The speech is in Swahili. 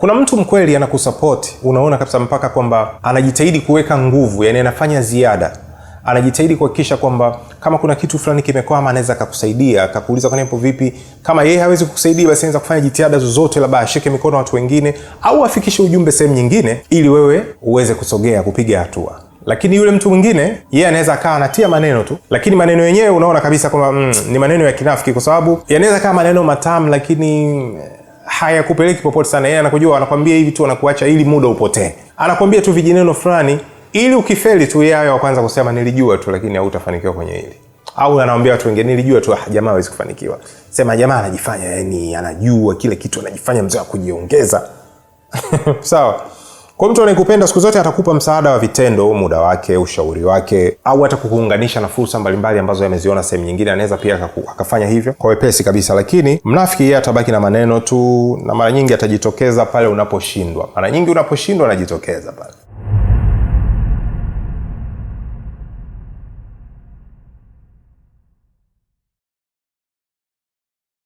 Kuna mtu mkweli anakusupport, unaona kabisa mpaka kwamba anajitahidi kuweka nguvu, yani anafanya ziada. Anajitahidi kuhakikisha kwamba kama kuna kitu fulani kimekwama anaweza akakusaidia, akakuuliza kwa nipo vipi. Kama yeye hawezi kukusaidia basi anaweza kufanya jitihada zozote, labda ashike mikono watu wengine au afikishe ujumbe sehemu nyingine ili wewe uweze kusogea kupiga hatua. Lakini yule mtu mwingine yeye anaweza akawa anatia maneno tu, lakini maneno yenyewe unaona kabisa kwamba ni maneno ya kinafiki, kwa sababu yanaweza kama maneno matamu lakini hayakupeleki popote sana. Yeye anakujua, anakuambia hivi tu, anakuacha ili muda upotee. Anakuambia tu vijineno fulani ili ukifeli tu yeye wa kwanza kusema nilijua tu, lakini hautafanikiwa kwenye hili. Au anawaambia watu wengine nilijua tu, jamaa hawezi kufanikiwa. Sema jamaa anajifanya, yani anajua kile kitu, anajifanya mzee wa kujiongeza. Sawa. Kwa mtu anayekupenda siku zote atakupa msaada wa vitendo, muda wake, ushauri wake, au hata kukuunganisha na fursa mbalimbali ambazo ameziona sehemu nyingine. Anaweza pia akafanya hivyo kwa wepesi kabisa. Lakini mnafiki yeye atabaki na maneno tu, na mara nyingi atajitokeza pale unaposhindwa. Mara nyingi unaposhindwa anajitokeza pale.